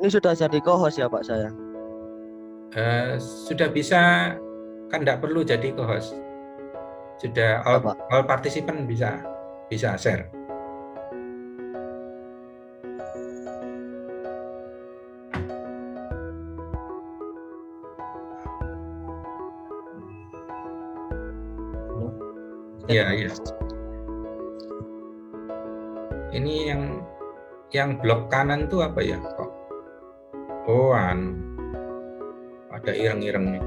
Ini sudah jadi co-host ya Pak saya? Sudah bisa, kan nggak perlu jadi co-host. Sudah Ya Pak. all participant bisa share. Iya, iya. Ini yang blok kanan itu apa ya kok? Oh, ada ireng-irengnya.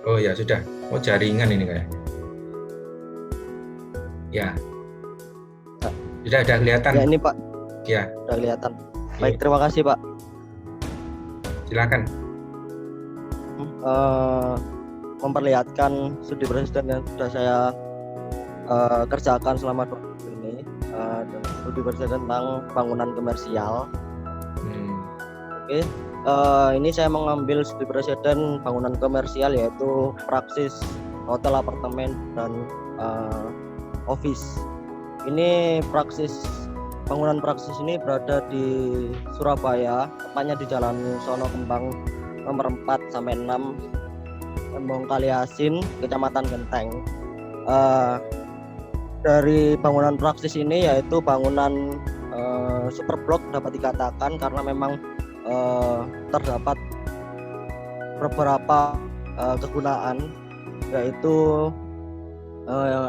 Oh ya sudah. Oh, jaringan ini kayaknya. Ya, sudah ada kelihatan. Ya ini Pak, Ya, sudah kelihatan. iya. Baik, terima kasih Pak. Silakan. Memperlihatkan studi presiden yang sudah saya kerjakan selama 2 minggu ini, studi presiden tentang bangunan komersial. Oke, ini saya mengambil studi presiden bangunan komersial, yaitu praksis hotel, apartemen, dan office. Ini bangunan praksis ini berada di Surabaya, tepatnya di Jalan Sono Kembang nomor 4 sampai 6, Embong Kaliasin, Kecamatan Genteng. Dari bangunan praksis ini, yaitu bangunan super blok dapat dikatakan, karena memang terdapat beberapa kegunaan, yaitu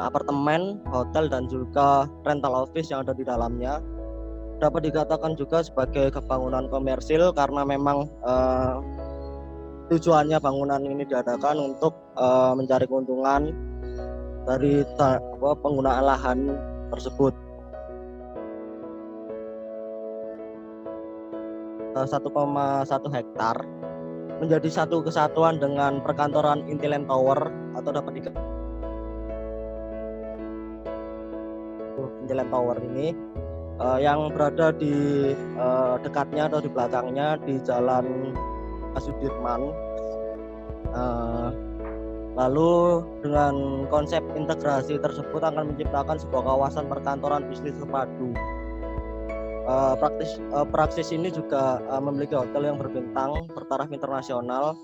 apartemen, hotel, dan juga rental office yang ada di dalamnya. Dapat dikatakan juga sebagai bangunan komersil karena memang tujuannya bangunan ini diadakan untuk mencari keuntungan dari penggunaan lahan tersebut. 1,1 hektar menjadi satu kesatuan dengan perkantoran Intiland Tower, atau dapat dikatakan Intiland Tower ini yang berada di dekatnya atau di belakangnya di Jalan Sudirman. Lalu dengan konsep integrasi tersebut akan menciptakan sebuah kawasan perkantoran bisnis terpadu. Praksis ini juga memiliki hotel yang berbintang bertaraf internasional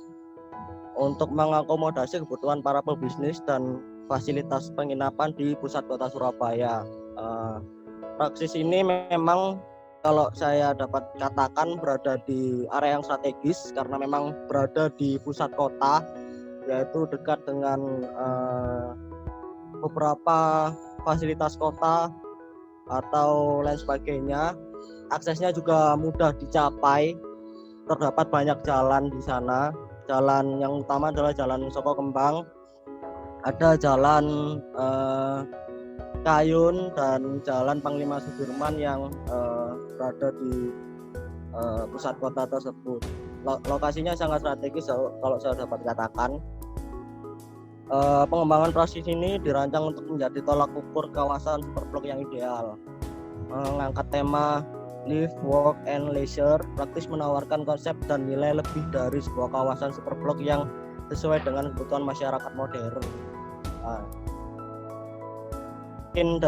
untuk mengakomodasi kebutuhan para pebisnis dan fasilitas penginapan di pusat kota Surabaya. Praksis ini memang, kalau saya dapat katakan, berada di area yang strategis karena memang berada di pusat kota, yaitu dekat dengan beberapa fasilitas kota atau lain sebagainya. Aksesnya juga mudah dicapai, terdapat banyak jalan di sana. Jalan yang utama adalah Jalan Soko Kembang, ada Jalan Kayun, dan Jalan Panglima Sudirman yang berada di pusat kota tersebut. Lokasinya sangat strategis kalau saya dapat katakan. Pengembangan praksis ini dirancang untuk menjadi tolak ukur kawasan superblok yang ideal. Mengangkat tema Live, Work, and Leisure, praktis menawarkan konsep dan nilai lebih dari sebuah kawasan superblok yang sesuai dengan kebutuhan masyarakat modern. Mungkin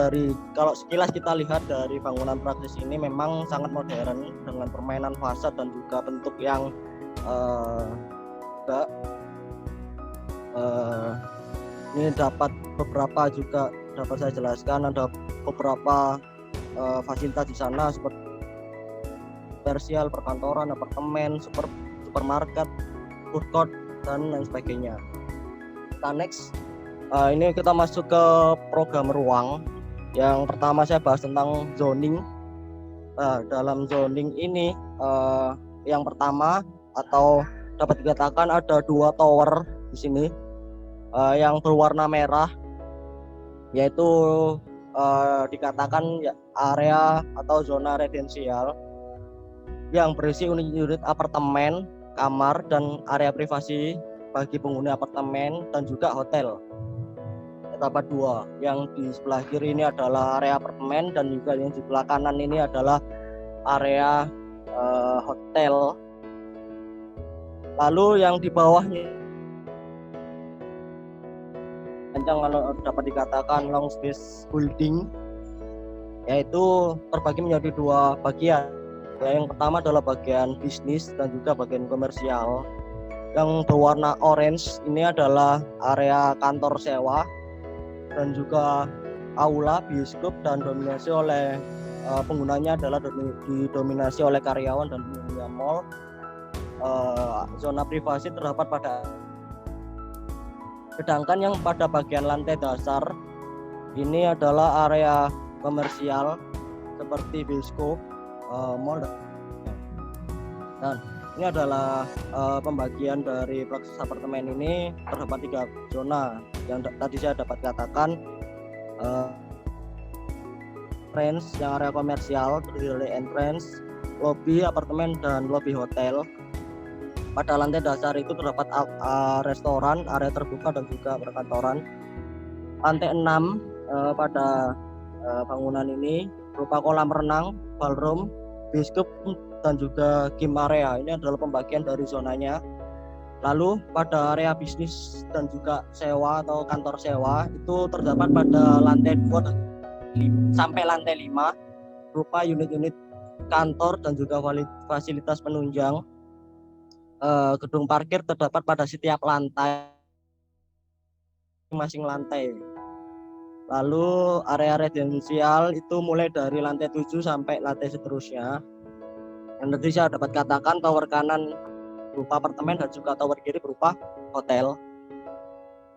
kalau sekilas kita lihat dari bangunan praktis ini memang sangat modern dengan permainan fasad dan juga bentuk yang ini beberapa juga dapat saya jelaskan, ada beberapa fasilitas di sana seperti komersial, perkantoran, apartemen, supermarket, food court, dan lain sebagainya. Next, ini kita masuk ke program ruang. Yang pertama saya bahas tentang zoning. Dalam zoning ini, yang pertama, atau dapat dikatakan ada 2 tower di sini yang berwarna merah, yaitu dikatakan area atau zona residensial yang berisi unit-unit apartemen, kamar, dan area privasi bagi penghuni apartemen dan juga hotel. Dapat 2, yang di sebelah kiri ini adalah area apartemen, dan juga yang di sebelah kanan ini adalah area hotel. Lalu yang di bawahnya, kalau dapat dikatakan long space building, yaitu terbagi menjadi 2 bagian. Yang pertama adalah bagian bisnis dan juga bagian komersial. Yang berwarna orange ini adalah area kantor sewa dan juga aula, bioskop, dan dominasi oleh penggunanya adalah didominasi oleh karyawan dan pengguna mall. Zona privasi terdapat pada, sedangkan yang pada bagian lantai dasar ini adalah area komersial seperti bioskop, mall, dan ini adalah pembagian dari Plexus apartemen ini. Terdapat 3 zona yang tadi saya dapat katakan. Entrance yang area komersial terdiri dari entrance, lobby apartemen, dan lobby hotel. Pada lantai dasar itu terdapat restoran, area terbuka, dan juga perkantoran. Lantai 6 pada bangunan ini berupa kolam renang, ballroom, bioskop, dan juga game area. Ini adalah pembagian dari zonanya. Lalu pada area bisnis dan juga sewa atau kantor sewa itu terdapat pada lantai 2 sampai lantai 5 berupa unit-unit kantor dan juga fasilitas penunjang. Gedung parkir terdapat pada setiap lantai, masing lantai. Lalu area residensial itu mulai dari lantai 7 sampai lantai seterusnya. Yang tadi saya dapat katakan, tower kanan berupa apartemen dan juga tower kiri berupa hotel.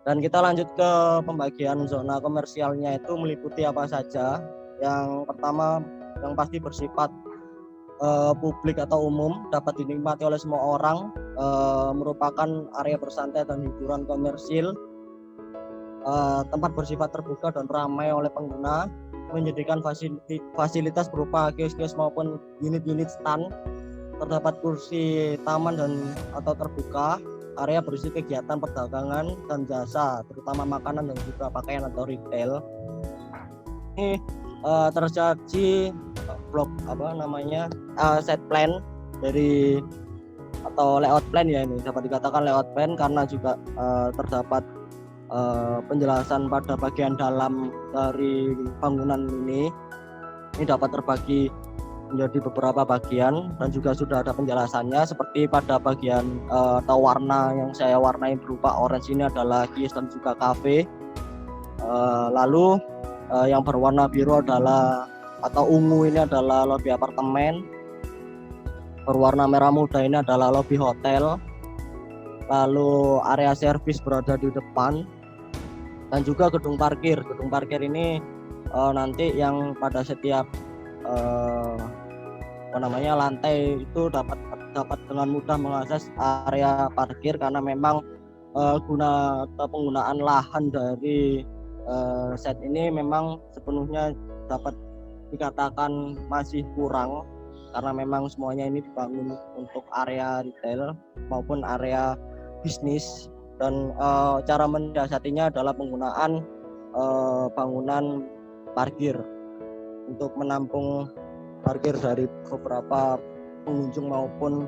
Dan kita lanjut ke pembagian zona komersialnya, itu meliputi apa saja. Yang pertama yang pasti bersifat publik atau umum, dapat dinikmati oleh semua orang, merupakan area bersantai dan hiburan komersil, tempat bersifat terbuka dan ramai oleh pengguna, menyediakan fasilitas berupa kios-kios maupun unit-unit stand, terdapat kursi taman dan atau terbuka, area berisi kegiatan perdagangan dan jasa, terutama makanan dan juga pakaian atau retail. Ini terjadi blok set plan dari atau layout plan ya, ini dapat dikatakan layout plan karena juga terdapat penjelasan pada bagian dalam dari bangunan ini. Ini dapat terbagi menjadi beberapa bagian dan juga sudah ada penjelasannya, seperti pada bagian atau warna yang saya warnai berupa orange ini adalah kios dan juga kafe. Lalu yang berwarna biru adalah atau ungu ini adalah lobi apartemen. Berwarna merah muda ini adalah lobi hotel. Lalu area servis berada di depan dan juga gedung parkir. Gedung parkir ini nanti yang pada setiap lantai itu dapat dengan mudah mengakses area parkir karena memang penggunaan lahan dari set ini memang sepenuhnya dapat dikatakan masih kurang karena memang semuanya ini dibangun untuk area retail maupun area bisnis, dan cara mensiasatinya adalah penggunaan bangunan parkir untuk menampung parkir dari beberapa pengunjung maupun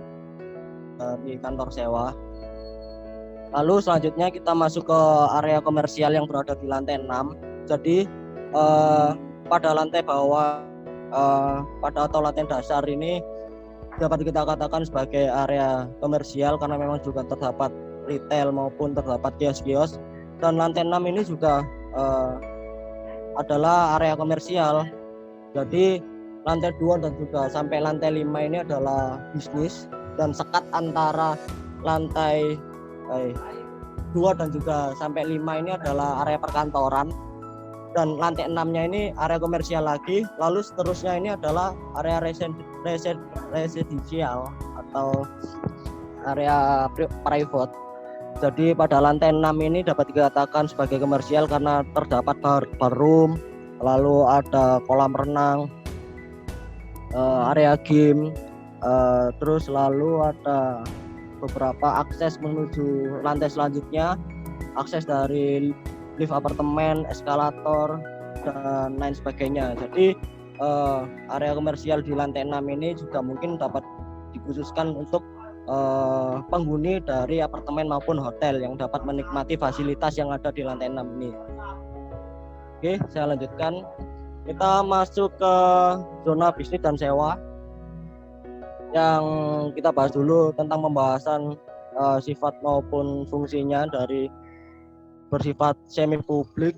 di kantor sewa. Lalu selanjutnya kita masuk ke area komersial yang berada di lantai 6. Jadi pada lantai bawah atau lantai dasar ini dapat kita katakan sebagai area komersial karena memang juga terdapat retail maupun terdapat kios-kios, dan lantai 6 ini juga adalah area komersial. Jadi lantai 2 dan juga sampai lantai 5 ini adalah bisnis, dan sekat antara lantai 2 dan juga sampai 5 ini adalah area perkantoran, dan lantai 6-nya ini area komersial lagi. Lalu seterusnya ini adalah area residensial atau area private. Jadi pada lantai 6 ini dapat dikatakan sebagai komersial karena terdapat ballroom, lalu ada kolam renang, area game, terus lalu ada beberapa akses menuju lantai selanjutnya, akses dari lift apartemen, eskalator, dan lain sebagainya. Jadi area komersial di lantai 6 ini juga mungkin dapat dikhususkan untuk penghuni dari apartemen maupun hotel yang dapat menikmati fasilitas yang ada di lantai 6 ini. Oke, saya lanjutkan. Kita masuk ke zona bisnis dan sewa. yang kita bahas dulu tentang pembahasan sifat maupun fungsinya dari bersifat semi publik,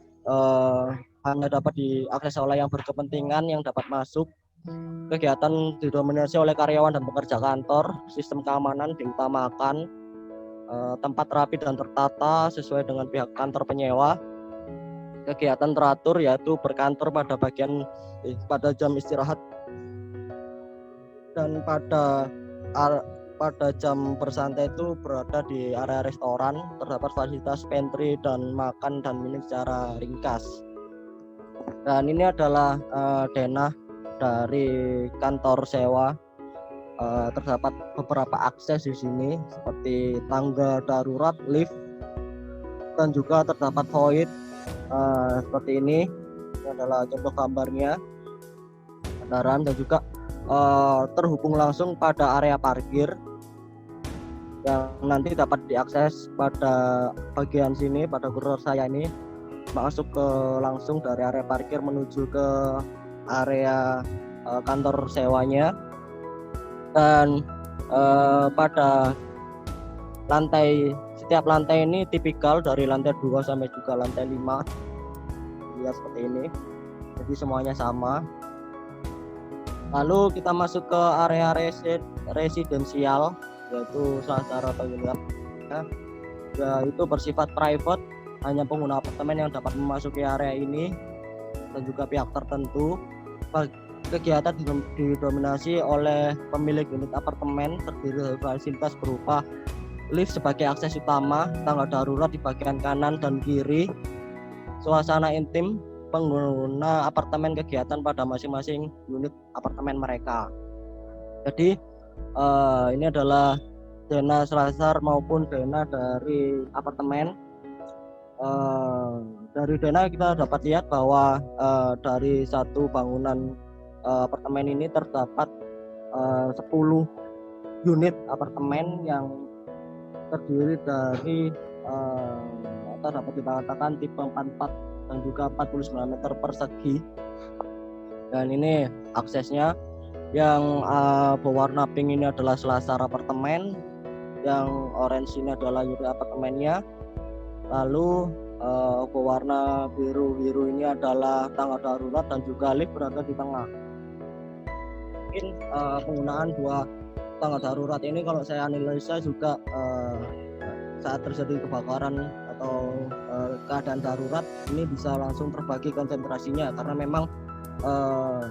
hanya dapat diakses oleh yang berkepentingan yang dapat masuk. Kegiatan didominasi oleh karyawan dan pekerja kantor, sistem keamanan diutamakan, tempat rapi dan tertata sesuai dengan pihak kantor penyewa. Kegiatan teratur yaitu berkantor pada jam istirahat dan pada jam bersantai itu berada di area restoran. Terdapat fasilitas pantry dan makan dan minum secara ringkas. Dan ini adalah denah dari kantor sewa. Terdapat beberapa akses di sini seperti tangga darurat, lift, dan juga terdapat void seperti ini. Ini adalah contoh gambarnya kendaraan, dan juga terhubung langsung pada area parkir yang nanti dapat diakses pada bagian sini, pada kursor saya ini, masuk ke langsung dari area parkir menuju ke area kantor sewanya. Dan pada setiap lantai ini tipikal dari lantai 2 sampai juga lantai 5, lihat seperti ini, jadi semuanya sama. Lalu kita masuk ke area residensial, yaitu salah satu unit yaitu bersifat private, hanya pengguna apartemen yang dapat memasuki area ini dan juga pihak tertentu. Kegiatan didominasi oleh pemilik unit apartemen, terdiri dari fasilitas berupa lift sebagai akses utama, tangga darurat di bagian kanan dan kiri, suasana intim pengguna apartemen, kegiatan pada masing-masing unit apartemen mereka. Jadi ini adalah denah selasar maupun denah dari apartemen. Dari denah kita dapat lihat bahwa dari satu bangunan apartemen ini terdapat 10 unit apartemen yang terdiri dari dapat dikatakan tipe 44 dan juga 49 meter persegi. Dan ini aksesnya, yang berwarna pink ini adalah selasar apartemen, yang orange ini adalah unit apartemennya, lalu berwarna biru ini adalah tangga darurat dan juga lift berada di tengah. Mungkin penggunaan dua tangga darurat ini kalau saya analisa juga saat terjadi kebakaran atau keadaan darurat ini bisa langsung terbagi konsentrasinya, karena memang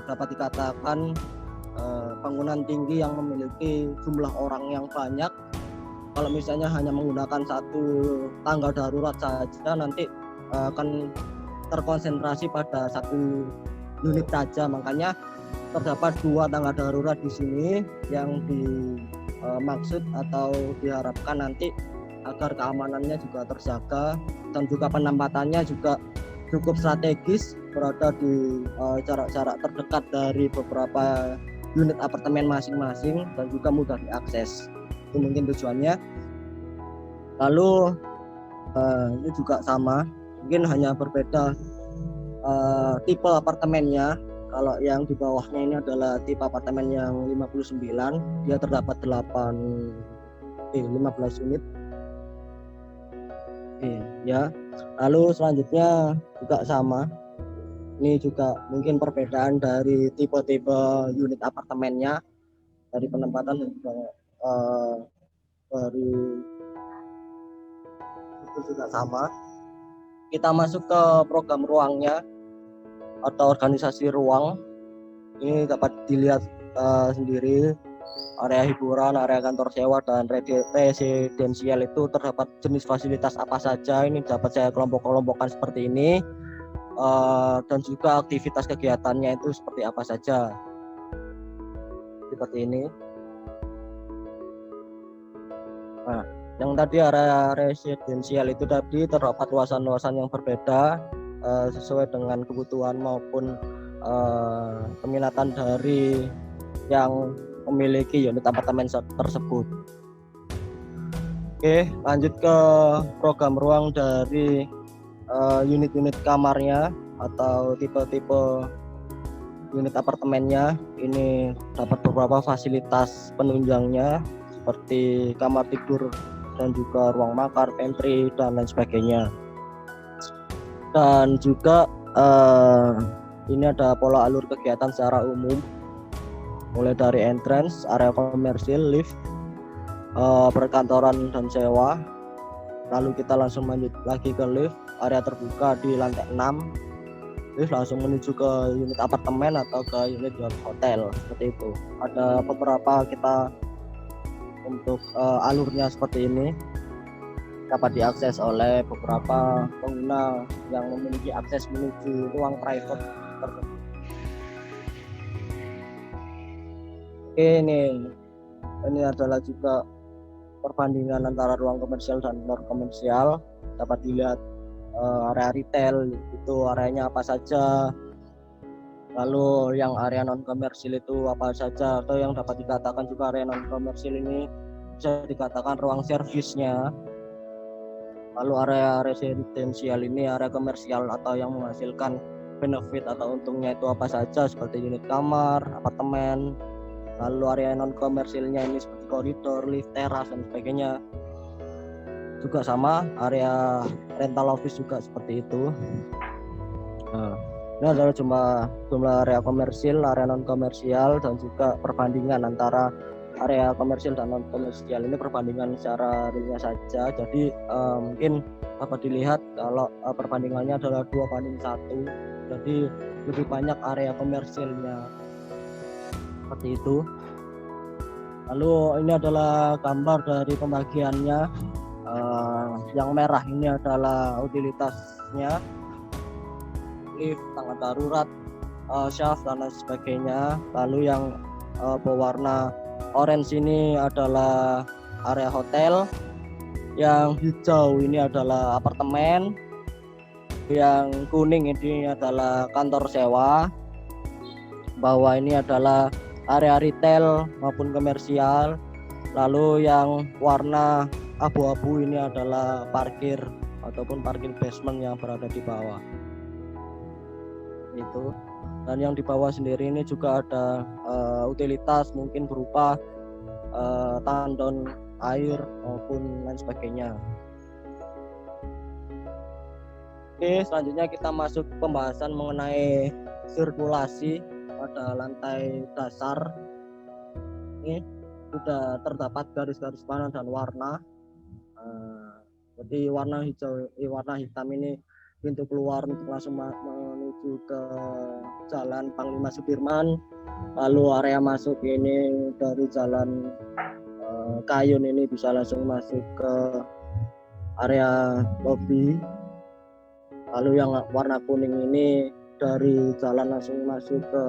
dapat dikatakan bangunan tinggi yang memiliki jumlah orang yang banyak, kalau misalnya hanya menggunakan satu tangga darurat saja nanti akan terkonsentrasi pada satu unit saja. Makanya terdapat dua tangga darurat di sini yang dimaksud atau diharapkan nanti agar keamanannya juga terjaga dan juga penempatannya juga cukup strategis, berada di jarak-jarak terdekat dari beberapa unit apartemen masing-masing dan juga mudah diakses. Itu mungkin tujuannya. Lalu ini juga sama, mungkin hanya berbeda tipe apartemennya. Kalau yang di bawahnya ini adalah tipe apartemen yang 59, dia terdapat 15 unit. Ya. Lalu selanjutnya juga sama. Ini juga mungkin perbedaan dari tipe-tipe unit apartemennya, dari penempatan dan juga dari itu juga sama. Kita masuk ke program ruangnya atau organisasi ruang. Ini dapat dilihat sendiri, area hiburan, area kantor sewa, dan residensial itu terdapat jenis fasilitas apa saja. Ini dapat saya kelompok-kelompokkan seperti ini, dan juga aktivitas kegiatannya itu seperti apa saja, seperti ini. Nah, yang tadi area residensial itu tadi terdapat luasan-luasan yang berbeda sesuai dengan kebutuhan maupun peminatan dari yang memiliki unit apartemen tersebut. Oke, lanjut ke program ruang dari unit-unit kamarnya atau tipe-tipe unit apartemennya ini dapat beberapa fasilitas penunjangnya seperti kamar tidur dan juga ruang makan, pantry dan lain sebagainya. Dan juga ini ada pola alur kegiatan secara umum, mulai dari entrance, area komersil, lift, perkantoran dan sewa. Lalu kita langsung lanjut lagi ke lift, area terbuka di lantai 6. Lift langsung menuju ke unit apartemen atau ke unit hotel, seperti itu. Ada beberapa kita untuk alurnya seperti ini, dapat diakses oleh beberapa pengguna yang memiliki akses menuju ruang private tersebut. Oke, ini adalah juga perbandingan antara ruang komersial dan non komersial. Dapat dilihat area retail itu areanya apa saja, lalu yang area non komersil itu apa saja, atau yang dapat dikatakan juga area non komersil ini bisa dikatakan ruang servisnya. Lalu area residensial ini area komersial atau yang menghasilkan benefit atau untungnya itu apa saja, seperti unit kamar, apartemen. Lalu area non komersilnya ini seperti koridor, lift, teras dan sebagainya. Juga sama, area rental office juga seperti itu. Ini adalah jumlah area komersil, area non komersial, dan juga perbandingan antara area komersil dan non komersial. Ini perbandingan secara realnya saja. Jadi mungkin dapat dilihat kalau perbandingannya adalah 2:1. Jadi lebih banyak area komersilnya, seperti itu. Lalu ini adalah gambar dari pembagiannya. Yang merah ini adalah utilitasnya, lift, tangga darurat, shaft dan lain sebagainya. Lalu yang berwarna orange ini adalah area hotel, yang hijau ini adalah apartemen, yang kuning ini adalah kantor sewa, bawah ini adalah area retail maupun komersial. Lalu yang warna abu-abu ini adalah parkir ataupun parkir basement yang berada di bawah itu. Dan yang di bawah sendiri ini juga ada utilitas, mungkin berupa tandon air maupun lain sebagainya. Oke, selanjutnya kita masuk pembahasan mengenai sirkulasi pada lantai dasar. Ini sudah terdapat garis-garis panah dan warna. Jadi warna hitam ini pintu keluar untuk langsung menuju ke Jalan Panglima Sudirman. Lalu area masuk ini dari Jalan Kayun ini bisa langsung masuk ke area lobi. Lalu yang warna kuning ini dari jalan langsung masuk ke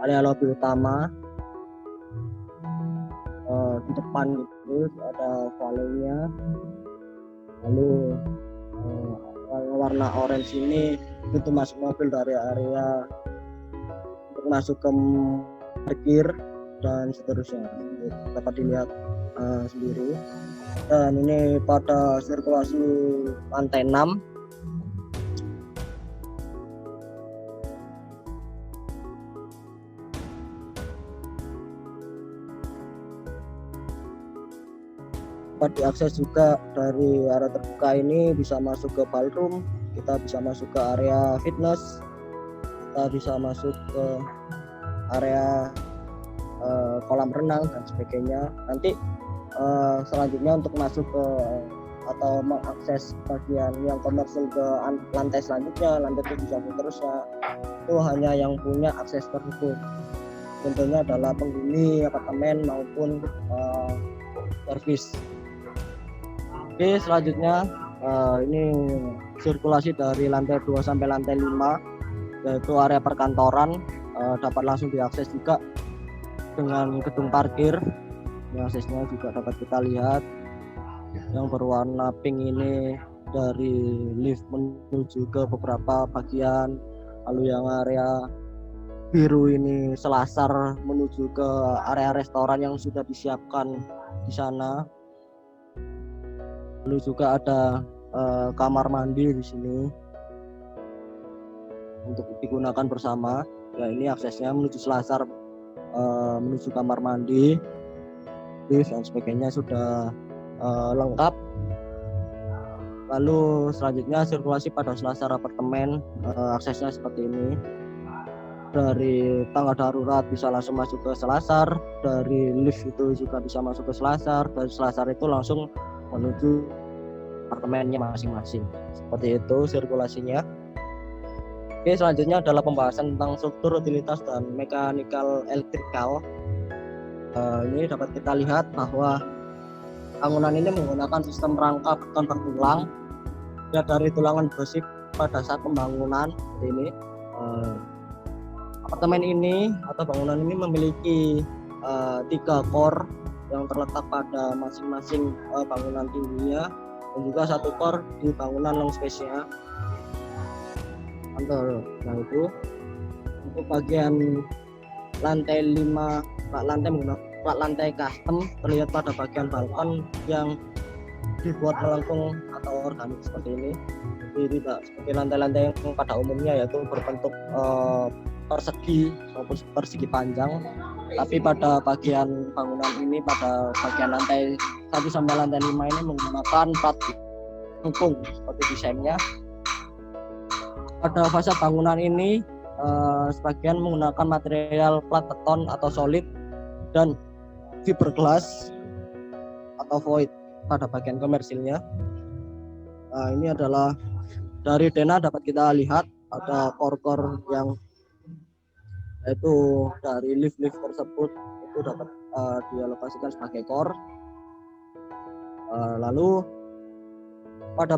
area lobi utama. Di depan itu ada valenya. Lalu warna orange ini pintu masuk mobil dari area untuk masuk ke parkir dan seterusnya, dapat dilihat sendiri. Dan ini pada sirkulasi lantai 6. Dapat diakses juga dari area terbuka ini, bisa masuk ke ballroom, kita bisa masuk ke area fitness, kita bisa masuk ke area kolam renang dan sebagainya. Nanti selanjutnya untuk masuk ke atau mengakses bagian yang komersil ke lantai selanjutnya, lantai 7 sampai terusnya, itu hanya yang punya akses tersebut. Contohnya adalah penghuni apartemen maupun servis. Oke, selanjutnya ini sirkulasi dari lantai 2 sampai lantai 5, yaitu area perkantoran, dapat langsung diakses juga dengan gedung parkir. Aksesnya juga dapat kita lihat. Yang berwarna pink ini dari lift menuju ke beberapa bagian. Lalu yang area biru ini selasar menuju ke area restoran yang sudah disiapkan di sana. Lalu juga ada kamar mandi di sini untuk digunakan bersama. Ya, ini aksesnya menuju selasar, menuju kamar mandi, lift dan sebagainya sudah lengkap. Lalu selanjutnya sirkulasi pada selasar apartemen, aksesnya seperti ini. Dari tangga darurat bisa langsung masuk ke selasar, dari lift itu juga bisa masuk ke selasar, dari selasar itu langsung menuju apartemennya masing-masing. Seperti itu sirkulasinya. Oke, selanjutnya adalah pembahasan tentang struktur, utilitas, dan mechanical electrical. Ini dapat kita lihat bahwa bangunan ini menggunakan sistem rangka beton berulang ya, dari tulangan besi pada saat pembangunan. Seperti ini. Apartemen ini atau bangunan ini memiliki 3 core yang terletak pada masing-masing bangunan tingginya, dan juga 1 core di bangunan long space-nya. Nah, itu untuk bagian lantai 5 plat lantai custom terlihat pada bagian balkon yang dibuat melengkung atau organik seperti ini. Jadi tidak seperti lantai-lantai yang pada umumnya yaitu berbentuk persegi maupun persegi panjang, tapi pada bagian bangunan ini, pada bagian lantai 1 sampai lantai 5 ini menggunakan plat melengkung seperti desainnya. Pada fasa bangunan ini sebagian menggunakan material plat beton atau solid dan fiberglass atau void pada bagian komersilnya. Nah, ini adalah dari denah dapat kita lihat ada core-core yang yaitu dari lift-lift tersebut itu dapat dialokasikan sebagai core. Lalu pada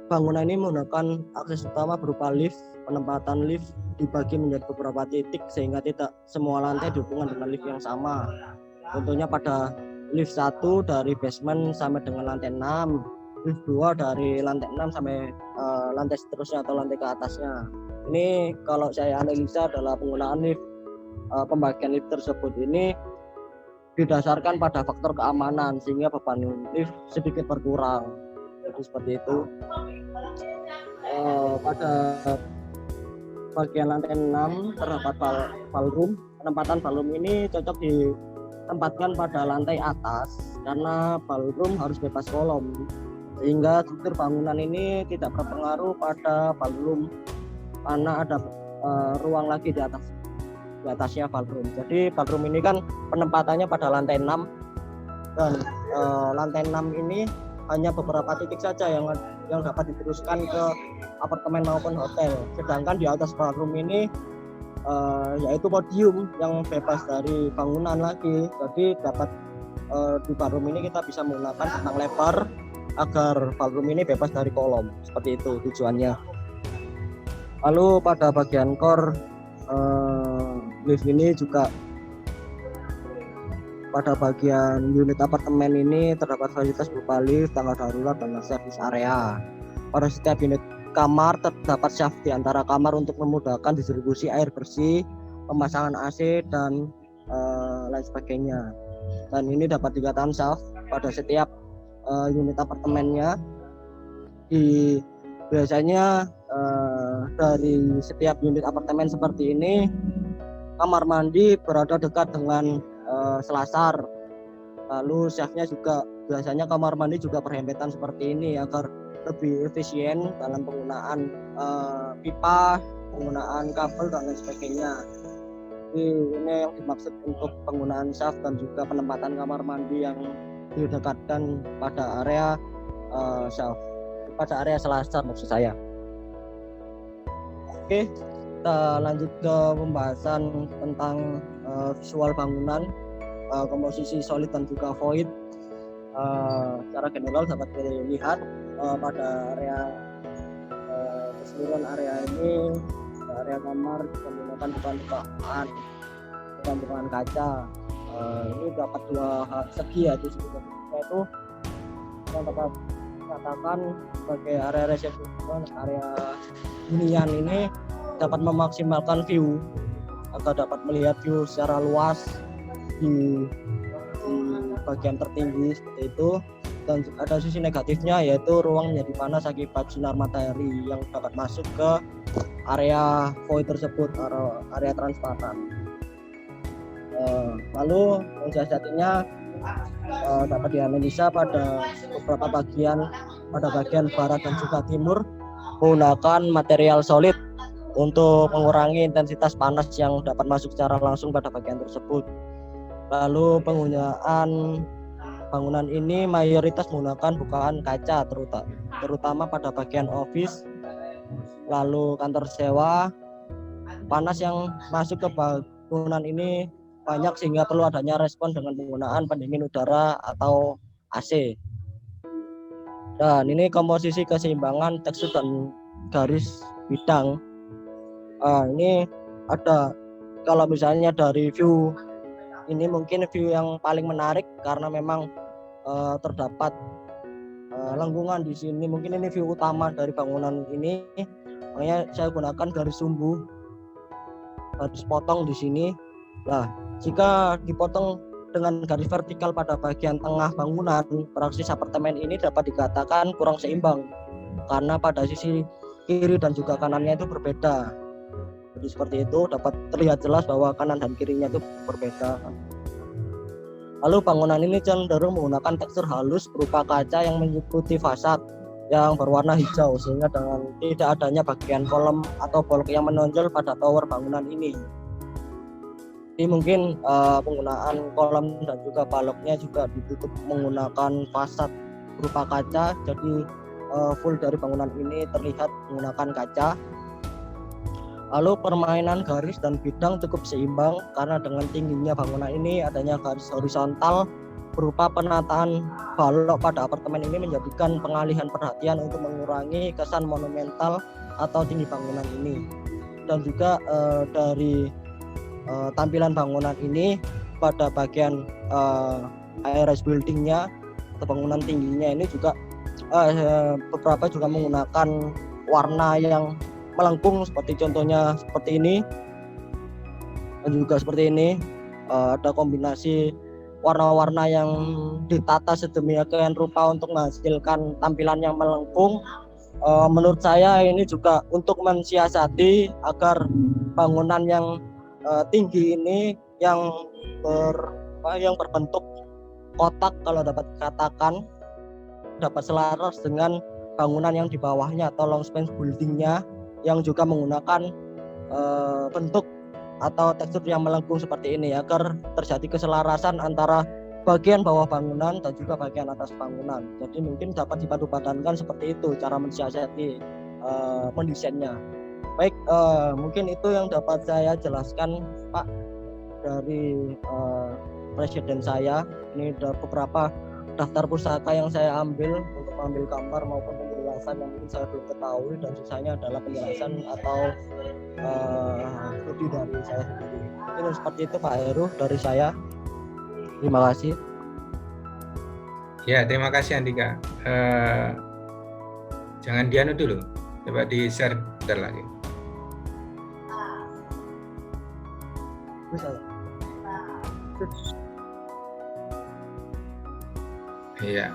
bangunan ini menggunakan akses utama berupa lift. Penempatan lift dibagi menjadi beberapa titik sehingga tidak semua lantai dihubungkan dengan lift yang sama. Contohnya pada lift 1 dari basement sampai dengan lantai 6, lift 2 dari lantai 6 sampai lantai seterusnya atau lantai ke atasnya. Ini kalau saya analisa adalah penggunaan lift, pembagian lift tersebut ini didasarkan pada faktor keamanan sehingga beban lift sedikit berkurang. Jadi seperti itu. Pada bagian lantai 6 terdapat ballroom. Penempatan ballroom ini cocok ditempatkan pada lantai atas karena ballroom harus bebas kolom, sehingga struktur bangunan ini tidak berpengaruh pada ballroom karena ada ruang lagi di atasnya ballroom. Jadi ballroom ini kan penempatannya pada lantai 6 dan lantai 6 ini hanya beberapa titik saja yang dapat diteruskan ke apartemen maupun hotel. Sedangkan di atas ballroom ini yaitu podium yang bebas dari bangunan lagi. Jadi dapat di ballroom ini kita bisa menggunakan bentang lebar agar ballroom ini bebas dari kolom. Seperti itu tujuannya. Lalu pada bagian core lift ini juga pada bagian unit apartemen ini terdapat fasilitas berupa lift, tangga darurat, dan service area. Pada setiap unit kamar terdapat shaft di antara kamar untuk memudahkan distribusi air bersih, pemasangan AC, dan lain sebagainya. Dan ini dapat dikatakan shaft pada setiap unit apartemennya. Biasanya dari setiap unit apartemen seperti ini, kamar mandi berada dekat dengan selasar. Lalu shaftnya juga biasanya kamar mandi juga berhempetan seperti ini agar lebih efisien dalam penggunaan pipa, penggunaan kabel, dan lain sebagainya. Jadi ini yang dimaksud untuk penggunaan shaft dan juga penempatan kamar mandi yang didekatkan pada area shaft, pada area selasar maksud saya. Oke, kita lanjut ke pembahasan tentang visual bangunan, komposisi solid dan juga void. Secara general dapat dilihat pada area keseluruhan area ini, area kamar menggunakan bukan kaca. Ini dapat 2 segi ya, di segi itu yang dapat dikatakan sebagai area resepsi, area hunian ini dapat memaksimalkan view atau dapat melihat view secara luas di bagian tertinggi seperti itu. Dan ada sisi negatifnya, yaitu ruang menjadi panas akibat sinar matahari yang dapat masuk ke area void tersebut, area transparan. Lalu mensiasatinya dapat dianalisa pada beberapa bagian barat dan juga timur menggunakan material solid untuk mengurangi intensitas panas yang dapat masuk secara langsung pada bagian tersebut. Lalu penggunaan bangunan ini mayoritas menggunakan bukaan kaca, terutama pada bagian office, lalu kantor sewa. Panas yang masuk ke bangunan ini banyak sehingga perlu adanya respon dengan penggunaan pendingin udara atau AC. Dan ini komposisi keseimbangan tekstur dan garis bidang. Ini ada, kalau misalnya dari view ini mungkin view yang paling menarik karena memang terdapat lengkungan di sini. Mungkin ini view utama dari bangunan ini, makanya saya gunakan garis sumbu, garis potong di sini. Nah, jika dipotong dengan garis vertikal pada bagian tengah bangunan, praksis apartemen ini dapat dikatakan kurang seimbang karena pada sisi kiri dan juga kanannya itu berbeda. Jadi seperti itu dapat terlihat jelas bahwa kanan dan kirinya itu berbeda. Lalu bangunan ini cenderung menggunakan tekstur halus berupa kaca yang meliputi fasad yang berwarna hijau, sehingga dengan tidak adanya bagian kolom atau bolok yang menonjol pada tower bangunan ini. Jadi mungkin penggunaan kolom dan juga baloknya juga ditutup menggunakan fasad berupa kaca, jadi full dari bangunan ini terlihat menggunakan kaca. Lalu permainan garis dan bidang cukup seimbang karena dengan tingginya bangunan ini adanya garis horizontal berupa penataan balok pada apartemen ini menjadikan pengalihan perhatian untuk mengurangi kesan monumental atau tinggi bangunan ini. Dan juga dari tampilan bangunan ini pada bagian ARS buildingnya atau bangunan tingginya ini juga beberapa juga menggunakan warna yang melengkung, seperti contohnya seperti ini dan juga seperti ini. Ada kombinasi warna-warna yang ditata sedemikian rupa untuk menghasilkan tampilan yang melengkung. Menurut saya ini juga untuk mensiasati agar bangunan yang tinggi ini yang berbentuk kotak, kalau dapat dikatakan, dapat selaras dengan bangunan yang di bawahnya atau long span buildingnya yang juga menggunakan bentuk atau tekstur yang melengkung seperti ini, agar terjadi keselarasan antara bagian bawah bangunan dan juga bagian atas bangunan. Jadi mungkin dapat dipadu-padankan seperti itu cara mensiasati mendesainnya. Baik, mungkin itu yang dapat saya jelaskan, Pak, dari presiden saya. Ini ada beberapa daftar pusaka yang saya ambil untuk mengambil gambar maupun penjelasan yang mungkin saya belum ketahui, dan sisanya adalah penjelasan atau studi dari saya sendiri. Mungkin seperti itu Pak Heru dari saya. Terima kasih. Ya, terima kasih Andika. Jangan dianu dulu, coba di-share bentar lagi. Bisa. Iya.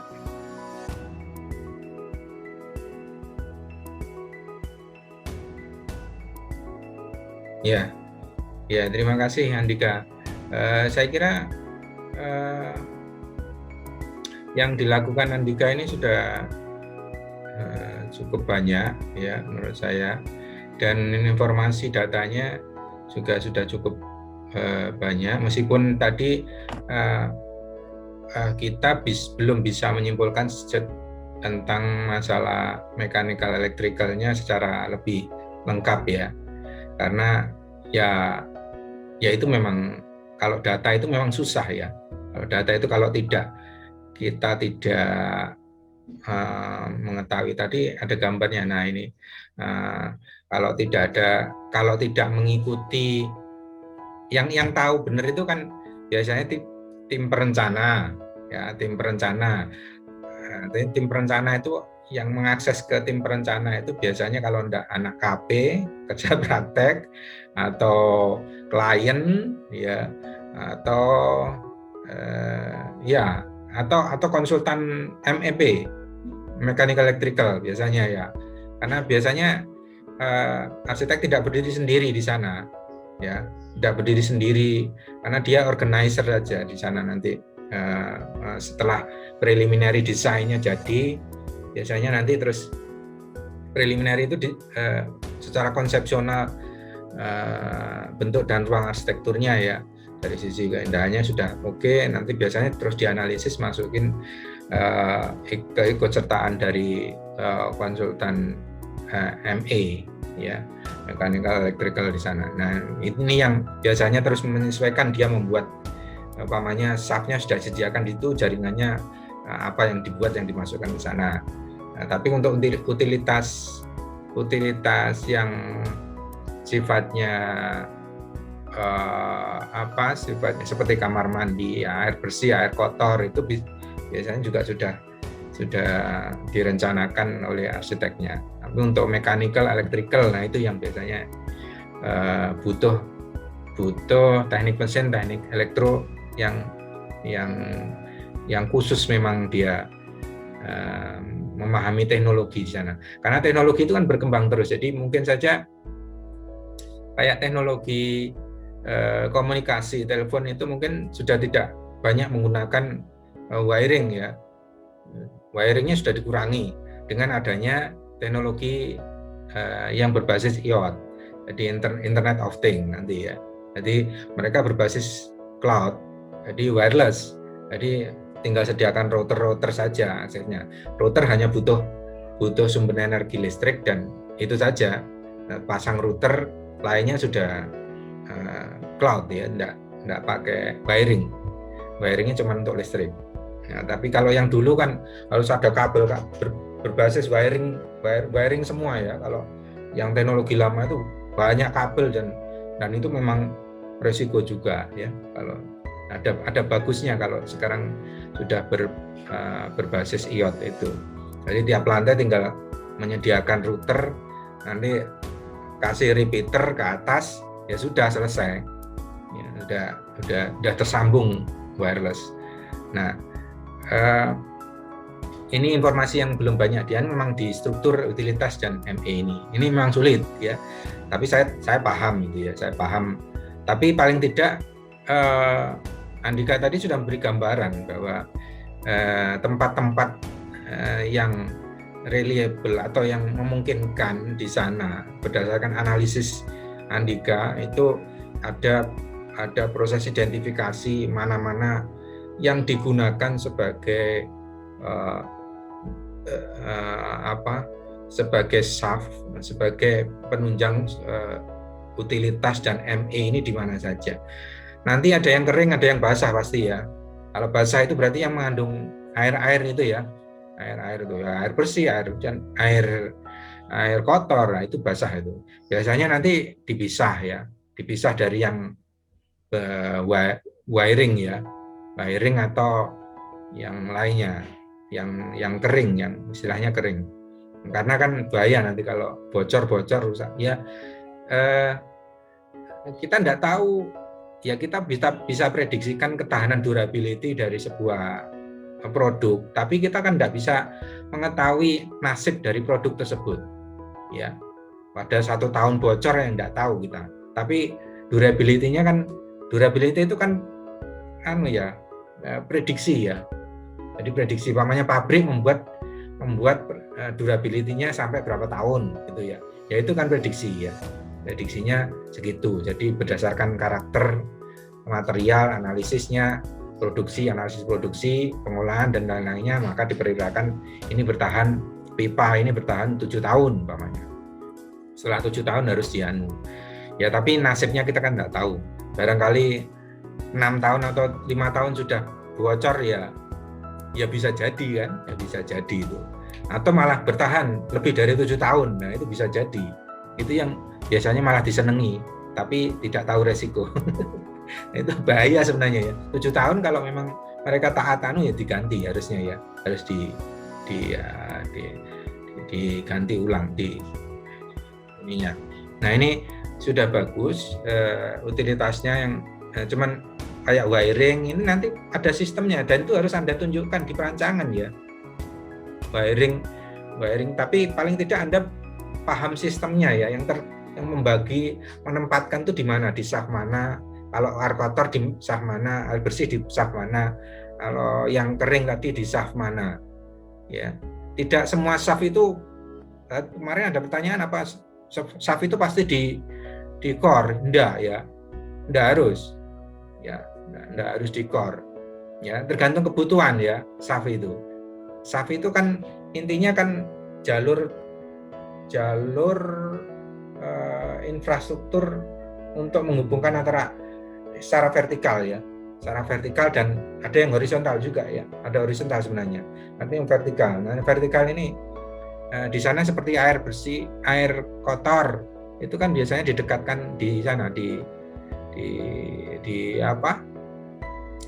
Ya, ya, terima kasih Andika. Saya kira yang dilakukan Andika ini sudah cukup banyak ya menurut saya, dan informasi datanya juga sudah cukup banyak, meskipun tadi kita belum bisa menyimpulkan tentang masalah mechanical electricalnya secara lebih lengkap ya, karena ya itu memang, kalau data itu memang susah ya. Kalau data itu kalau kita tidak mengetahui, tadi ada gambarnya, nah ini kalau tidak mengikuti, yang tahu benar itu kan biasanya tim perencana ya, tim perencana itu yang mengakses ke tim perencana itu biasanya kalau enggak anak KP, kerja praktek, atau klien ya, atau atau konsultan MEP, mechanical electrical biasanya ya, karena biasanya arsitek tidak berdiri sendiri di sana ya, tidak berdiri sendiri karena dia organizer aja di sana. Nanti setelah preliminary desainnya jadi, biasanya nanti terus preliminary itu secara konsepsional bentuk dan ruang arsitekturnya ya, dari sisi keindahannya sudah oke, nanti biasanya terus dianalisis, masukin keikutsertaan dari konsultan ME ya, mechanical electrical di sana. Nah, ini yang biasanya terus menyesuaikan, dia membuat umpamanya shaftnya sudah disediakan itu, jaringannya apa yang dibuat yang dimasukkan ke sana. Nah, tapi untuk utilitas yang sifatnya sifatnya seperti kamar mandi, air bersih, air kotor, itu biasanya juga sudah direncanakan oleh arsiteknya. Tapi untuk mechanical, electrical, nah itu yang biasanya butuh teknik mesin, teknik elektro yang khusus, memang dia memahami teknologi di sana. Karena teknologi itu kan berkembang terus, jadi mungkin saja kayak teknologi komunikasi telepon itu mungkin sudah tidak banyak menggunakan wiring ya. Wiringnya sudah dikurangi dengan adanya teknologi yang berbasis IoT, jadi Internet of Things nanti ya. Jadi mereka berbasis cloud, jadi wireless. Jadi tinggal sediakan router saja aksesnya. Router hanya butuh sumber energi listrik dan itu saja. Pasang router, lainnya sudah cloud ya, enggak pakai wiring. Wiringnya cuma untuk listrik. Nah, tapi kalau yang dulu kan harus ada kabel berbasis wiring semua ya. Kalau yang teknologi lama itu banyak kabel dan itu memang resiko juga ya. Kalau ada bagusnya kalau sekarang sudah berbasis IoT itu. Jadi tiap lantai tinggal menyediakan router, nanti kasih repeater ke atas, ya sudah selesai. Ya, udah tersambung wireless. Nah, ini informasi yang belum banyak memang di struktur utilitas dan ME ini. Ini memang sulit ya. Tapi saya paham itu ya, saya paham. Tapi paling tidak Andika tadi sudah memberi gambaran bahwa tempat-tempat yang reliable atau yang memungkinkan di sana berdasarkan analisis Andika itu ada proses identifikasi mana-mana yang digunakan sebagai sebagai shaft, sebagai penunjang utilitas dan ME ini di mana saja. Nanti ada yang kering, ada yang basah pasti ya. Kalau basah itu berarti yang mengandung air itu ya, air itu ya, air bersih, air hujan, air kotor, nah itu basah itu. Biasanya nanti dipisah dari yang wiring ya, wiring atau yang lainnya, yang kering, yang istilahnya kering. Karena kan bahaya nanti kalau bocor rusak ya. Kita tidak tahu ya, kita bisa prediksikan ketahanan durability dari sebuah produk, tapi kita kan tidak bisa mengetahui nasib dari produk tersebut ya. Pada 1 tahun bocor yang tidak tahu kita, tapi durability itu kan prediksi ya. Jadi prediksi, umpamanya pabrik membuat durability-nya sampai berapa tahun gitu ya. Ya itu kan prediksi ya. Prediksinya segitu. Jadi berdasarkan karakter material, analisis produksi, pengolahan dan lain-lainnya, maka diperkirakan ini bertahan, pipa ini bertahan 7 tahun umpamanya. Setelah 7 tahun harus dianu. Ya tapi nasibnya kita kan nggak tahu. Barangkali 6 tahun atau 5 tahun sudah bocor ya bisa jadi kan, ya bisa jadi itu. Atau malah bertahan lebih dari 7 tahun, nah itu bisa jadi. Itu yang biasanya malah disenangi, tapi tidak tahu resiko. Itu bahaya sebenarnya ya. 7 tahun kalau memang mereka taat ya diganti harusnya ya, harus diganti ulang di ininya. Nah ini sudah bagus utilitasnya, yang cuman kayak wiring ini nanti ada sistemnya dan itu harus Anda tunjukkan di perancangan ya. Wiring tapi paling tidak Anda paham sistemnya ya, yang membagi, menempatkan itu di mana, di saf mana, kalau air kotor di saf mana, air bersih di saf mana, kalau yang kering tadi di saf mana ya. Tidak semua saf itu, kemarin ada pertanyaan apa saf itu pasti di core, enggak ya, enggak harus ya, enggak harus di core ya, tergantung kebutuhan ya. Saf itu kan intinya kan jalur infrastruktur untuk menghubungkan antara secara vertikal ya, secara vertikal dan ada yang horizontal juga ya, ada horizontal sebenarnya, nanti yang vertikal. Nah, vertikal ini di sana seperti air bersih, air kotor itu kan biasanya didekatkan di sana di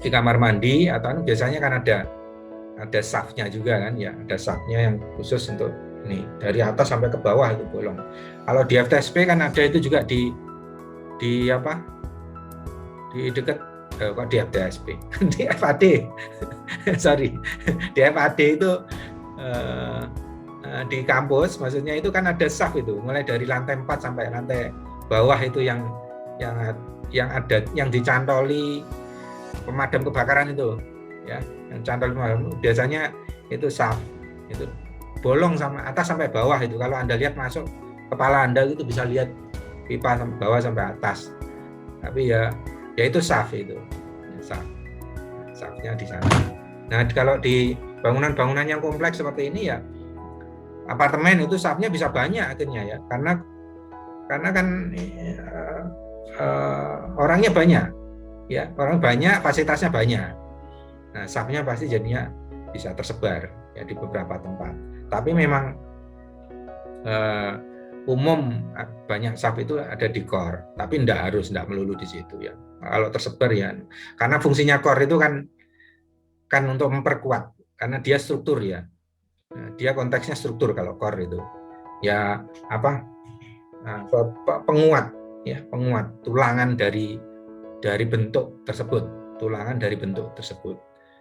kamar mandi, atau biasanya kan ada safnya juga kan ya, ada safnya yang khusus untuk ini dari atas sampai ke bawah itu bolong. Kalau di FTSP kan ada itu juga di dekat kok di FTSP di FAD sorry di FAD itu di kampus maksudnya itu kan ada saf itu mulai dari lantai 4 sampai lantai bawah itu yang ada yang dicantoli pemadam kebakaran itu ya, yang cantol biasanya itu saf itu bolong sama atas sampai bawah itu. Kalau Anda lihat masuk kepala Anda itu bisa lihat pipa sampai bawah sampai atas. Tapi ya itu saf itu. Safnya di sana. Nah, kalau di bangunan-bangunan yang kompleks seperti ini ya apartemen itu safnya bisa banyak akhirnya ya. Karena kan orangnya banyak. Ya, orang banyak, fasilitasnya banyak. Nah, safnya pasti jadinya bisa tersebar ya di beberapa tempat. Tapi memang umum banyak saf itu ada di core, tapi tidak melulu di situ ya. Kalau tersebar ya, karena fungsinya core itu kan untuk memperkuat, karena dia struktur ya. Nah, dia konteksnya struktur kalau core itu ya penguat ya, penguat tulangan dari bentuk tersebut,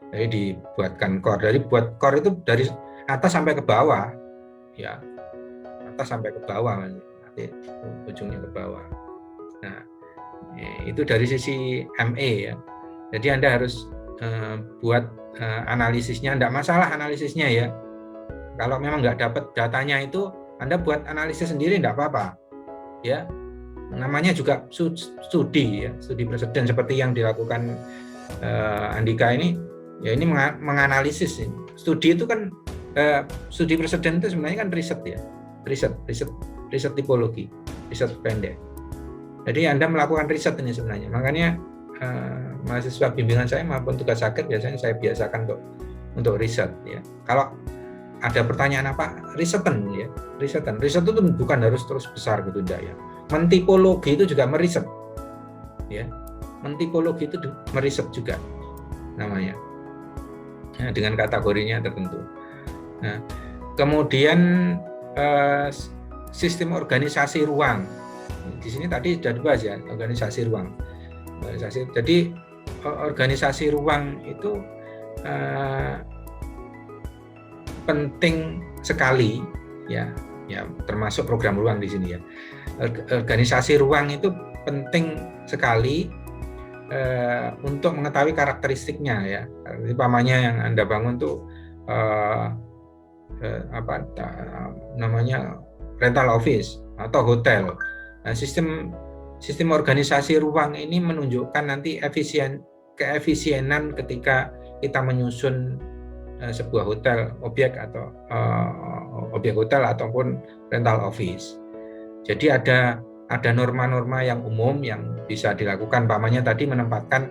Jadi dibuatkan core. Dari buat core itu dari atas sampai ke bawah, ya, atas sampai ke bawah, nanti ujungnya ke bawah. Nah, itu dari sisi ME ya. Jadi Anda harus buat analisisnya, enggak masalah analisisnya ya. Kalau memang nggak dapat datanya itu, Anda buat analisis sendiri enggak apa-apa, ya. Namanya juga studi ya, studi preseden seperti yang dilakukan Andika ini. Ya ini menganalisis ini. Studi itu kan studi preseden itu sebenarnya kan riset ya, riset tipologi, riset pendek. Jadi Anda melakukan riset ini sebenarnya. Makanya mahasiswa bimbingan saya maupun tugas akhir biasanya saya biasakan untuk riset ya. Kalau ada pertanyaan apa, risetan ya, riset itu bukan harus terus besar gitu enggak ya. Mentipologi itu juga meriset ya. Mentipologi itu meriset juga namanya. Nah, dengan kategorinya tertentu. Nah, kemudian sistem organisasi ruang. Di sini tadi sudah dibahas ya, organisasi ruang. Jadi organisasi ruang itu penting sekali ya, termasuk program ruang di sini ya. Organisasi ruang itu penting sekali untuk mengetahui karakteristiknya ya. Umpamanya yang Anda bangun tuh namanya rental office atau hotel. Nah, sistem organisasi ruang ini menunjukkan nanti keefisienan ketika kita menyusun sebuah hotel, objek hotel ataupun rental office. Jadi ada norma-norma yang umum yang bisa dilakukan, pamannya tadi menempatkan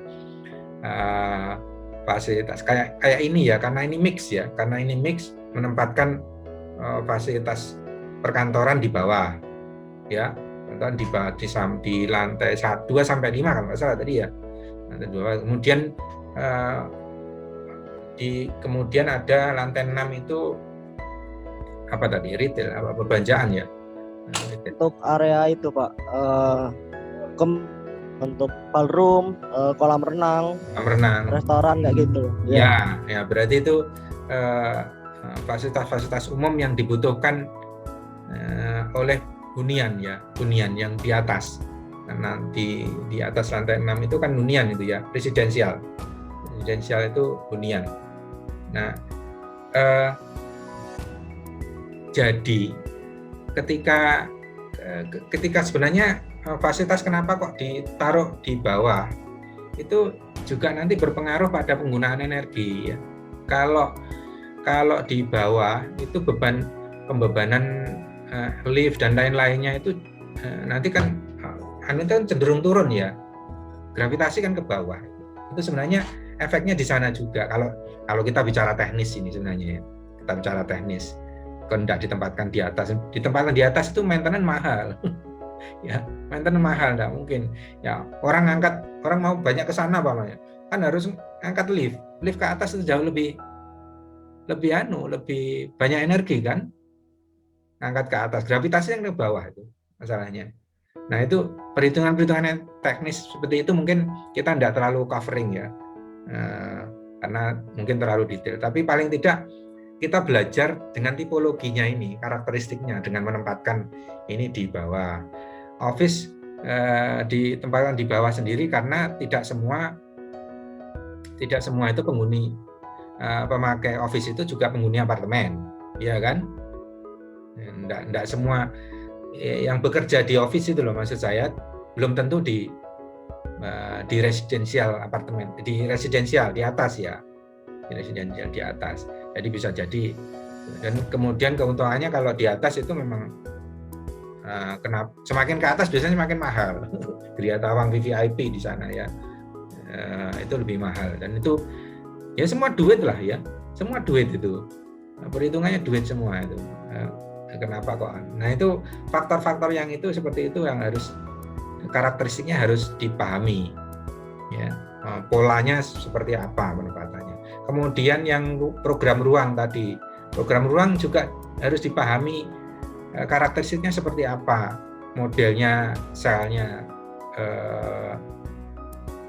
fasilitas kayak ini ya, karena ini mix menempatkan fasilitas perkantoran di bawah ya, di lantai 2 sampai 5 kalau nggak salah tadi ya, lantai 2. Kemudian ada lantai 6 itu apa tadi, retail, perbelanjaan ya. Untuk area itu Pak, untuk ballroom, kolam renang, restoran kayak gitu. Ya, berarti itu fasilitas-fasilitas umum yang dibutuhkan oleh hunian yang di atas. Karena di atas lantai 6 itu kan hunian itu ya, residensial itu hunian. Nah, jadi ketika sebenarnya fasilitas kenapa kok ditaruh di bawah, itu juga nanti berpengaruh pada penggunaan energi ya. Kalau di bawah itu pembebanan lift dan lain-lainnya itu nanti kan cenderung turun ya, gravitasi kan ke bawah. Itu sebenarnya efeknya di sana juga. Kalau kita bicara teknis ini sebenarnya ya, kita bicara teknis, kalau tidak ditempatkan di atas itu maintenance mahal. Ya, maintenance mahal, nggak mungkin. Ya, orang mau banyak ke sana Pak, kan harus angkat lift ke atas itu jauh lebih banyak energi kan, angkat ke atas, gravitasi yang ke bawah itu masalahnya. Nah, itu perhitungan teknis seperti itu mungkin kita tidak terlalu covering ya, karena mungkin terlalu detail. Tapi paling tidak kita belajar dengan tipologinya ini, karakteristiknya, dengan menempatkan ini di bawah. Office ditempatkan di bawah sendiri karena tidak semua itu penghuni pemakai office itu juga penghuni apartemen, ya kan? Tidak semua yang bekerja di office itu loh, maksud saya belum tentu di residensial apartemen, di residensial di atas ya, di residensial di atas. Jadi bisa jadi, dan kemudian keuntungannya kalau di atas itu memang kenapa semakin ke atas biasanya semakin mahal. Gria Tawang VVIP di sana ya, itu lebih mahal, dan itu ya semua duit lah ya, semua duit itu, perhitungannya duit semua itu. Kenapa kok? Nah, itu faktor-faktor yang itu seperti itu yang harus, karakteristiknya harus dipahami ya, polanya seperti apa penempatannya. Kemudian yang program ruang tadi, program ruang juga harus dipahami karakteristiknya seperti apa, modelnya, selnya,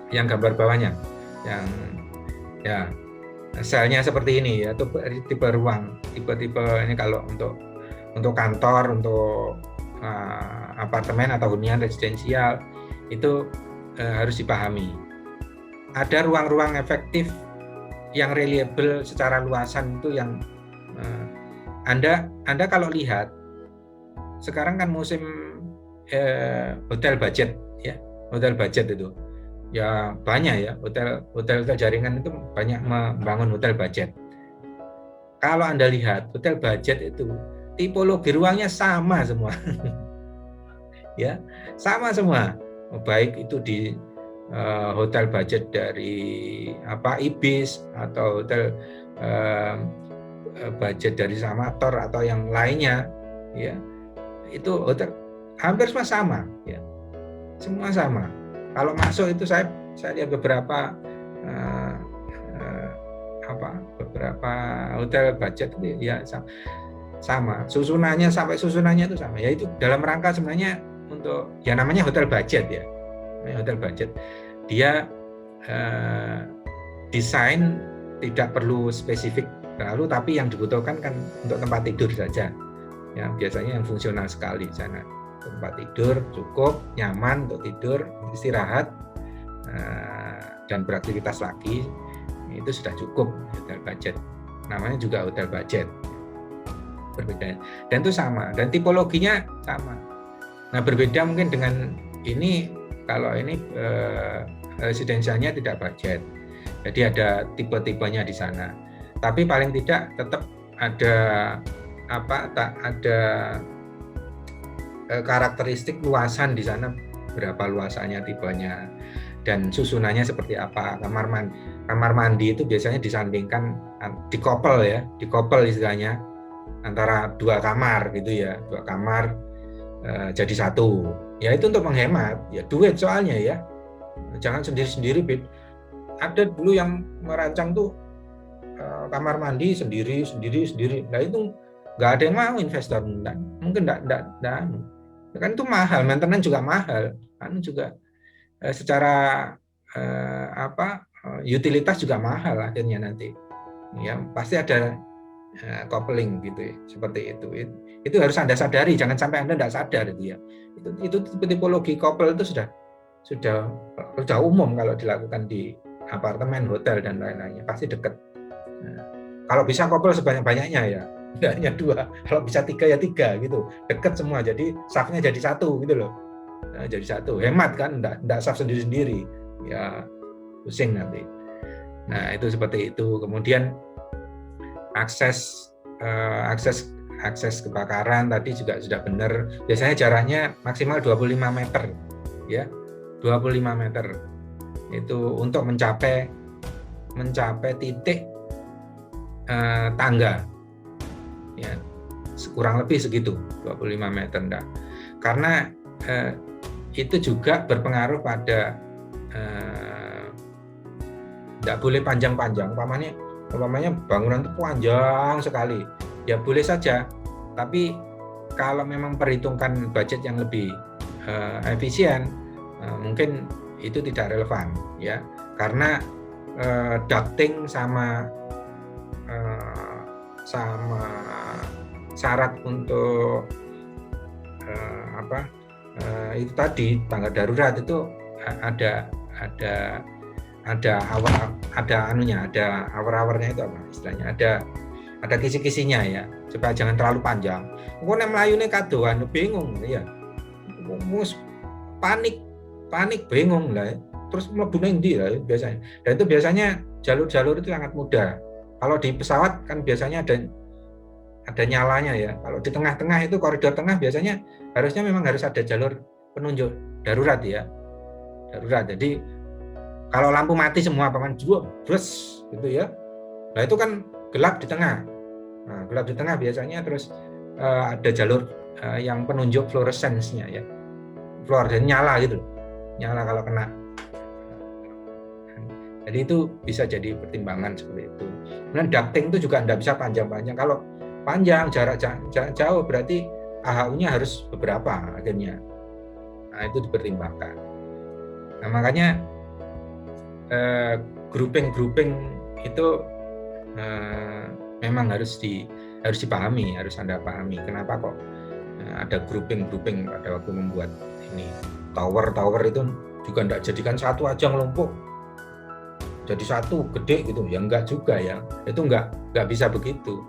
yang gambar bawahnya, yang ya selnya seperti ini ya, itu tipe ruang, tipe ini kalau untuk kantor, untuk apartemen atau hunian residensial itu harus dipahami. Ada ruang-ruang efektif yang reliable secara luasan itu yang Anda kalau lihat sekarang kan musim hotel budget ya, hotel budget itu ya banyak ya, hotel jaringan itu banyak membangun hotel budget. Kalau Anda lihat hotel budget itu tipologi ruangnya sama semua. Ya, sama semua. Baik itu di hotel budget dari Ibis atau hotel budget dari Samator atau yang lainnya ya. Itu hotel hampir semua sama ya. Semua sama. Kalau masuk itu saya lihat beberapa hotel budget itu ya sama, susunannya itu sama ya. Itu dalam rangka sebenarnya untuk ya namanya hotel budget ya, hotel budget dia desain tidak perlu spesifik terlalu, tapi yang dibutuhkan kan untuk tempat tidur saja ya, biasanya yang fungsional sekali di sana, tempat tidur cukup nyaman untuk tidur, istirahat dan beraktivitas lagi, itu sudah cukup hotel budget, namanya juga hotel budget. Berbeda dan itu sama, dan tipologinya sama. Nah, berbeda mungkin dengan ini, kalau ini residensialnya tidak budget, jadi ada tipe-tipenya di sana, tapi paling tidak tetap ada karakteristik luasan di sana, berapa luasannya, tipenya, dan susunannya seperti apa. Kamar mandi itu biasanya disandingkan, dikopel istilahnya, antara dua kamar gitu ya, dua kamar jadi satu ya, itu untuk menghemat ya duit soalnya ya, jangan sendiri-sendiri. Ada dulu yang merancang tuh kamar mandi sendiri, nah itu nggak ada yang mau, investor mungkin nggak kan itu mahal, maintenance juga mahal, juga secara utilitas juga mahal akhirnya nanti. Ya, pasti ada coupling gitu ya, seperti itu. Itu harus Anda sadari, jangan sampai Anda tidak sadar itu ya. Itu tipologi couple itu sudah umum kalau dilakukan di apartemen, hotel dan lain-lainnya, pasti dekat. Nah, kalau bisa couple sebanyak-banyaknya ya, tidak hanya 2, kalau bisa 3 ya 3 gitu, dekat semua, jadi safnya jadi 1 gitu loh. Nah, jadi 1, hemat kan, enggak saf sendiri-sendiri ya, pusing nanti. Nah, itu seperti itu. Kemudian akses kebakaran tadi juga sudah benar. Biasanya jaraknya maksimal 25 meter ya. 25 meter itu untuk mencapai titik tangga ya, kurang lebih segitu, 25 meter enggak. Karena itu juga berpengaruh pada enggak boleh panjang-panjang. Umpamanya bangunan itu panjang sekali, ya boleh saja, tapi kalau memang perhitungkan budget yang lebih efisien, mungkin itu tidak relevan ya, karena ducting sama syarat untuk itu tadi tangga darurat itu ada hour-hournya itu apa istilahnya, ada kisi-kisinya ya, supaya jangan terlalu panjang. Kok nek mlayune kadoan bingung ya. Mus panik bingung lah. Terus mlebu ning ndi lah biasanya. Dan itu biasanya jalur-jalur itu sangat mudah. Kalau di pesawat kan biasanya ada nyalanya ya. Kalau di tengah-tengah itu koridor tengah biasanya harusnya memang harus ada jalur penunjuk darurat ya. Darurat. Jadi kalau lampu mati semua brus gitu ya. Nah itu kan gelap di tengah. Nah, gelap di tengah biasanya terus ada jalur yang penunjuk fluorescence-nya ya. Fluor dan nyala gitu. Nyala kalau kena. Jadi itu bisa jadi pertimbangan seperti itu. Kemudian ducting itu juga tidak bisa panjang-panjang. Kalau panjang jarak jauh berarti AHU-nya harus beberapa akhirnya. Nah, itu dipertimbangkan. Nah, makanya grouping itu memang harus dipahami, harus Anda pahami. Kenapa kok ada grouping pada waktu membuat ini tower itu juga tidak jadikan satu aja ngelumpuk. Jadi satu gede gitu ya, enggak juga ya, itu enggak bisa begitu.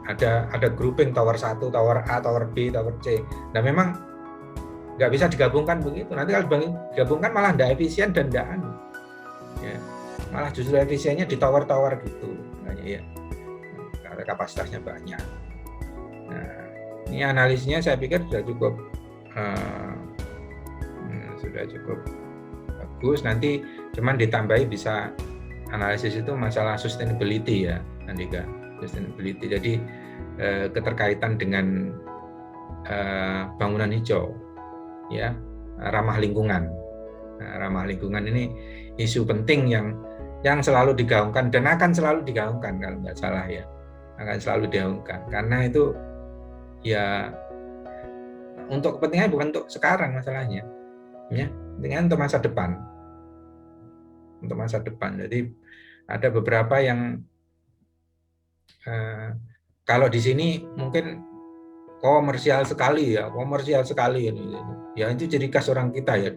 Ada grouping tower 1, tower A, tower B, tower C. Nah memang enggak bisa digabungkan begitu. Nanti kalau digabungkan malah enggak efisien dan enggak ya, malah justru efisiennya di tower-tower gitu, ya, karena kapasitasnya banyak. Nah ini analisisnya saya pikir sudah cukup bagus. Nanti cuman ditambahi bisa analisis itu masalah sustainability ya, Andika, sustainability. Jadi keterkaitan dengan bangunan hijau, ya, ramah lingkungan. Nah, ramah lingkungan ini isu penting yang selalu digaungkan dan akan selalu digaungkan kalau nggak salah ya, akan selalu digaungkan karena itu ya untuk kepentingan bukan untuk sekarang masalahnya, ya, dengan untuk masa depan. Untuk masa depan. Jadi ada beberapa yang kalau di sini mungkin komersial sekali ini. Ya itu ciri khas orang kita ya,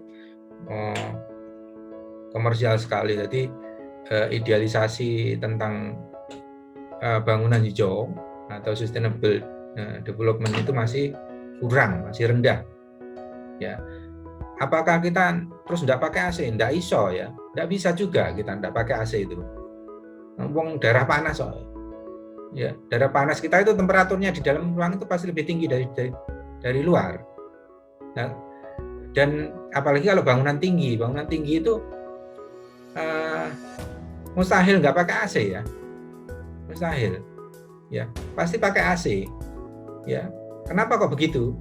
komersial sekali. Jadi idealisasi tentang bangunan hijau atau sustainable development itu masih kurang, masih rendah. Ya. Apakah kita terus tidak pakai AC? Tidak iso ya, tidak bisa juga kita tidak pakai AC itu. Ngomong daerah panas soalnya. Ya, daerah panas kita itu temperaturnya di dalam ruang itu pasti lebih tinggi dari luar. Nah, dan apalagi kalau bangunan tinggi itu mustahil nggak pakai AC ya, mustahil. Ya, pasti pakai AC. Ya, kenapa kok begitu?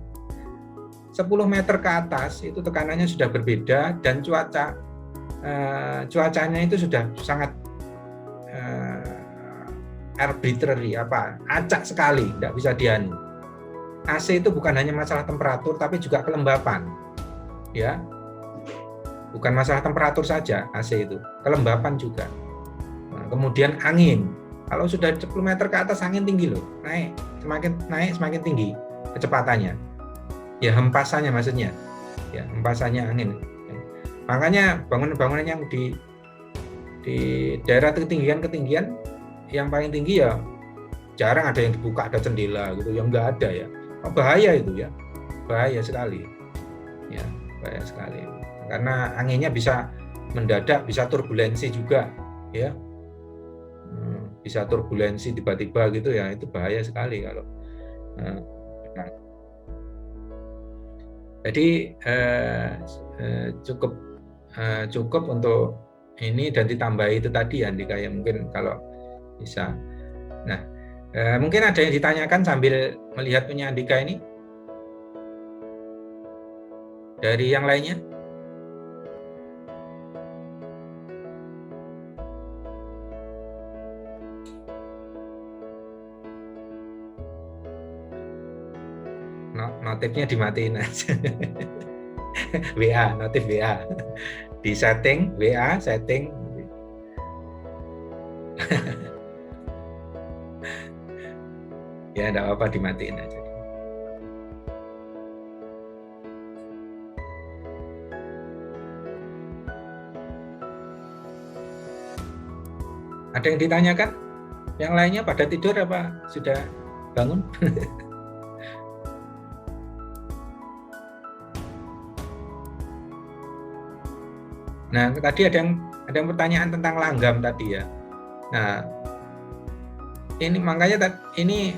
10 meter ke atas itu tekanannya sudah berbeda dan cuacanya itu sudah sangat arbitrary, acak sekali, tidak bisa dianu. AC itu bukan hanya masalah temperatur tapi juga kelembapan, ya. Bukan masalah temperatur saja AC itu, kelembapan juga. Nah, kemudian angin. Kalau sudah 10 meter ke atas angin tinggi loh, naik semakin tinggi kecepatannya. Ya hempasannya maksudnya. Ya, hempasannya angin. Makanya bangunan-bangunan yang di daerah ketinggian yang paling tinggi ya jarang ada yang dibuka, ada jendela gitu, yang nggak ada ya. Bahaya itu ya, bahaya sekali. Ya, bahaya sekali. Karena anginnya bisa mendadak, bisa turbulensi juga, ya. Bisa turbulensi tiba-tiba gitu ya, itu bahaya sekali kalau. Nah. Jadi cukup untuk ini dan ditambah itu tadi Andika ya, mungkin kalau bisa. Nah, mungkin ada yang ditanyakan sambil melihat punya Andika ini dari yang lainnya. Notifnya dimatiin aja. WA, notif WA. Di setting WA, setting. Ya, enggak apa-apa, dimatiin aja. Ada yang ditanyakan? Yang lainnya pada tidur apa sudah bangun? Nah, tadi ada yang pertanyaan tentang langgam tadi ya. Nah, ini makanya ini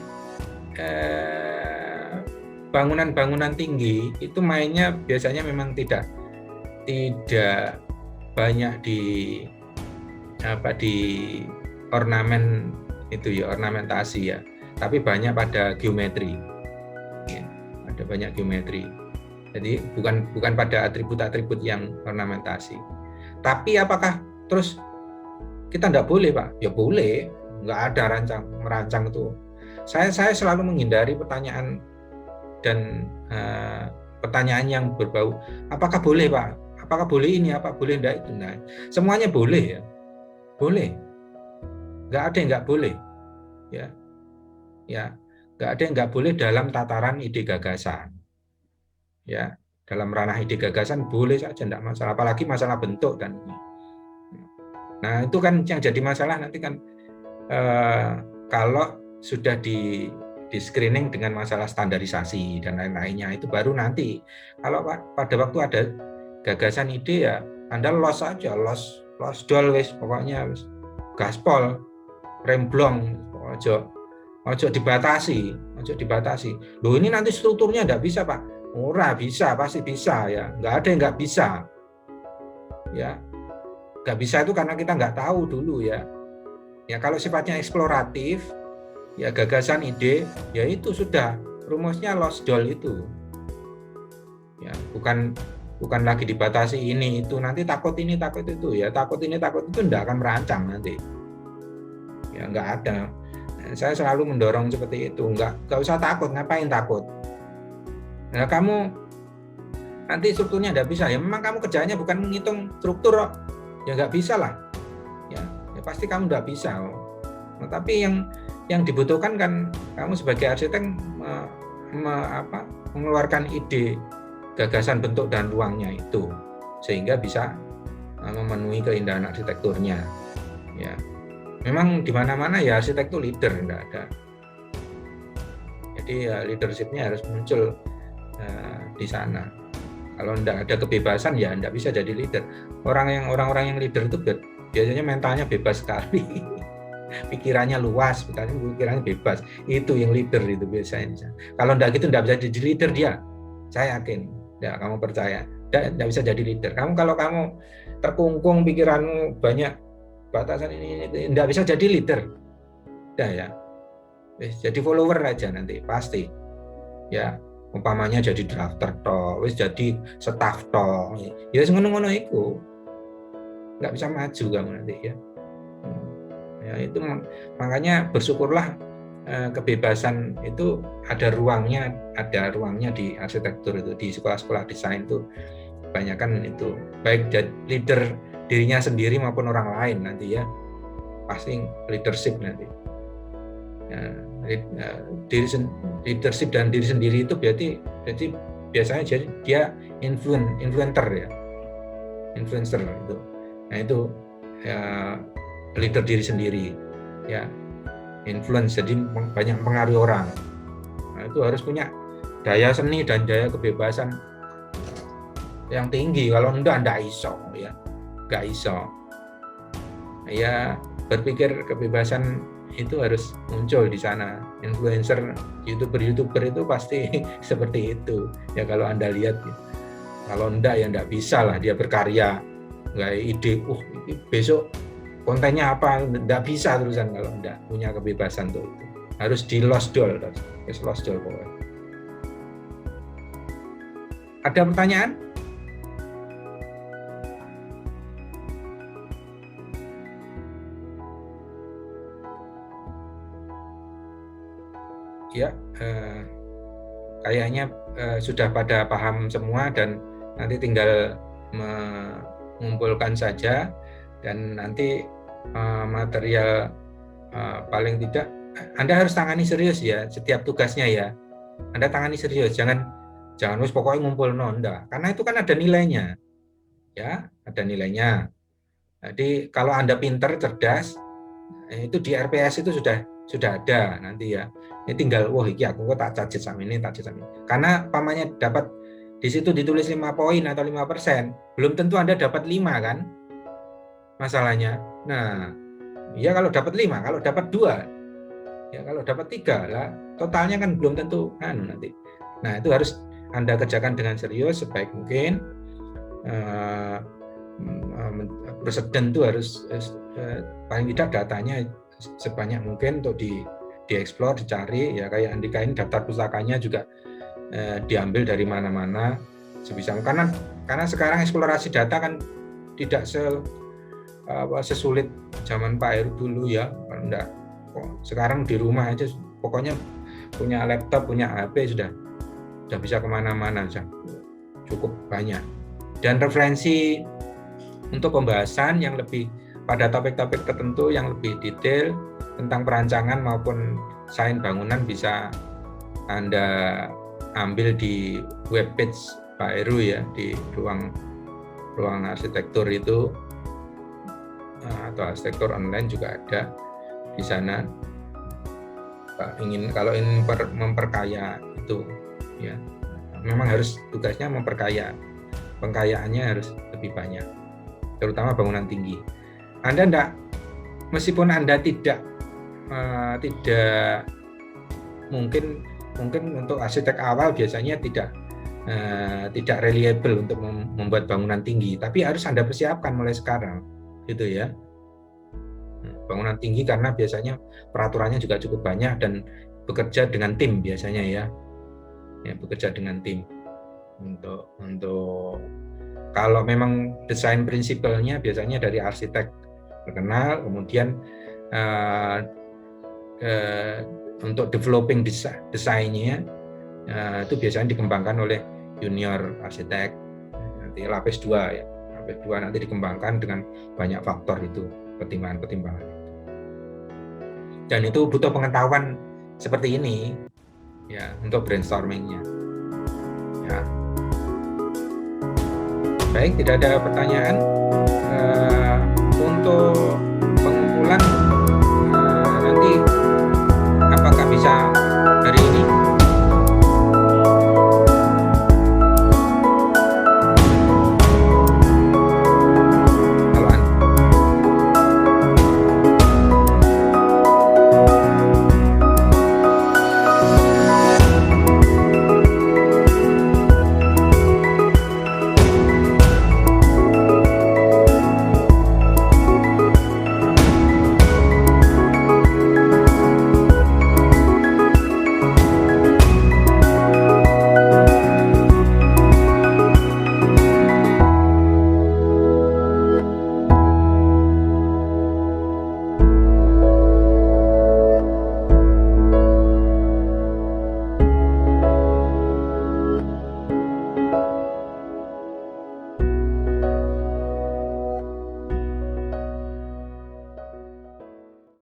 bangunan-bangunan tinggi itu mainnya biasanya memang tidak banyak di ornamen itu ya, ornamentasi ya, tapi banyak pada geometri ya, ada banyak geometri. Jadi bukan pada atribut-atribut yang ornamentasi. Tapi apakah terus kita enggak boleh, Pak? Ya boleh, enggak ada merancang itu. Saya selalu menghindari pertanyaan dan pertanyaan yang berbau apakah boleh, Pak? Apakah boleh ini, apa boleh enggak itu. Nah, semuanya boleh ya. Boleh. Enggak ada yang enggak boleh. Ya. Ya, enggak ada yang enggak boleh dalam tataran ide gagasan. Ya, dalam ranah ide gagasan boleh saja, enggak masalah, apalagi masalah bentuk dan ini. Nah, itu kan yang jadi masalah nanti kan kalau sudah di screening dengan masalah standarisasi dan lain-lainnya, itu baru nanti. Kalau pada waktu ada gagasan ide ya Anda los aja, los dol wis, pokoknya wis gaspol, remblong, ojo dibatasi. Loh ini nanti strukturnya enggak bisa, Pak. Ora bisa, pasti bisa ya. Enggak ada yang enggak bisa. Ya. Enggak bisa itu karena kita enggak tahu dulu ya. Ya kalau sifatnya eksploratif, ya gagasan ide, ya itu sudah rumusnya los dol itu. Ya, bukan lagi dibatasi ini itu, nanti takut ini takut itu ya, takut ini takut itu enggak akan merancang nanti. Ya enggak ada. Saya selalu mendorong seperti itu, enggak usah takut, ngapain takut? Nah, kamu nanti strukturnya enggak bisa, ya memang kamu kerjanya bukan menghitung struktur, ya enggak bisa lah. Ya pasti kamu enggak bisa. Nah, tapi yang dibutuhkan kan kamu sebagai arsitek mengeluarkan ide gagasan bentuk dan ruangnya itu sehingga bisa memenuhi keindahan arsitekturnya. Ya, memang di mana-mana ya arsitek itu leader, enggak ada. Jadi ya leadership-nya harus muncul di sana. Kalau enggak ada kebebasan ya enggak bisa jadi leader. Orang-orang yang leader itu biasanya mentalnya bebas sekali. Pikirannya luas, pikirannya bebas. Itu yang leader itu biasanya. Kalau enggak gitu enggak bisa jadi leader dia. Saya yakin. Ya, kamu percaya. Enggak bisa jadi leader. Kalau kamu terkungkung pikiranmu banyak batasan ini enggak bisa jadi leader. Udah ya. Jadi follower aja nanti pasti. Ya, umpamanya jadi drafter toh, wis jadi staff toh. Ya ngono-ngono iku. Enggak bisa maju kamu nanti ya. Ya itu makanya bersyukurlah kebebasan itu ada ruangnya di arsitektur itu, di sekolah-sekolah desain itu kebanyakan itu baik leader dirinya sendiri maupun orang lain nanti ya, pasti leadership nanti ya, leadership dan diri sendiri itu berarti biasanya jadi dia influencer ya, influencer itu. Nah itu ya, leader diri sendiri ya, influence, jadi banyak pengaruh orang. Nah itu harus punya daya seni dan daya kebebasan yang tinggi. Kalau enggak iso ya, enggak iso ya. Berpikir kebebasan itu harus muncul di sana. Influencer, youtuber itu pasti seperti itu ya kalau Anda lihat. Kalau enggak ya enggak bisa lah dia berkarya, enggak ide besok kontennya apa, enggak bisa terusan kalau enggak punya kebebasan tuh. Itu harus di lost door pokoknya. Ada pertanyaan? Ya, kayaknya sudah pada paham semua dan nanti tinggal mengumpulkan saja, dan nanti material paling tidak Anda harus tangani serius ya setiap tugasnya ya. Anda tangani serius, jangan wis pokoknya ngumpul nonda, karena itu kan ada nilainya ya, ada nilainya. Jadi kalau Anda pinter, cerdas, itu di RPS itu sudah ada nanti ya. Ini tinggal iki aku kok tak cajet sama ini. Karena pamannya dapat di situ ditulis 5 poin atau 5%, belum tentu Anda dapat 5 kan? Masalahnya. Nah, ya kalau dapat 5, kalau dapat 2, ya kalau dapat 3 lah, totalnya kan belum tentu nanti. Nah, itu harus Anda kerjakan dengan serius sebaik mungkin. Presiden itu harus paling tidak datanya sebanyak mungkin untuk dieksplor, dicari ya. Kayak Andika ini daftar pustakanya juga diambil dari mana-mana sebisa, karena sekarang eksplorasi data kan tidak sesulit zaman Pak Heru dulu ya. Enggak, sekarang di rumah aja pokoknya punya laptop, punya HP sudah bisa kemana-mana, cukup banyak. Dan referensi untuk pembahasan yang lebih pada topik-topik tertentu yang lebih detail tentang perancangan maupun desain bangunan bisa Anda ambil di webpage Pak Heru ya, di ruang arsitektur itu, atau arsitektur online juga ada di sana. Kalau ingin memperkaya itu ya, memang harus tugasnya memperkaya, pengkayaannya harus lebih banyak, terutama bangunan tinggi. Anda meskipun Anda tidak mungkin untuk arsitek awal biasanya tidak reliable untuk membuat bangunan tinggi, tapi harus Anda persiapkan mulai sekarang gitu ya. Bangunan tinggi karena biasanya peraturannya juga cukup banyak dan bekerja dengan tim biasanya ya, bekerja dengan tim untuk kalau memang desain prinsipalnya biasanya dari arsitek terkenal, kemudian untuk developing desainnya itu biasanya dikembangkan oleh junior arsitek, nanti lapis 2 ya, lapis 2 nanti dikembangkan dengan banyak faktor itu, pertimbangan. Dan itu butuh pengetahuan seperti ini ya untuk brainstormingnya ya. Baik, tidak ada pertanyaan. Untuk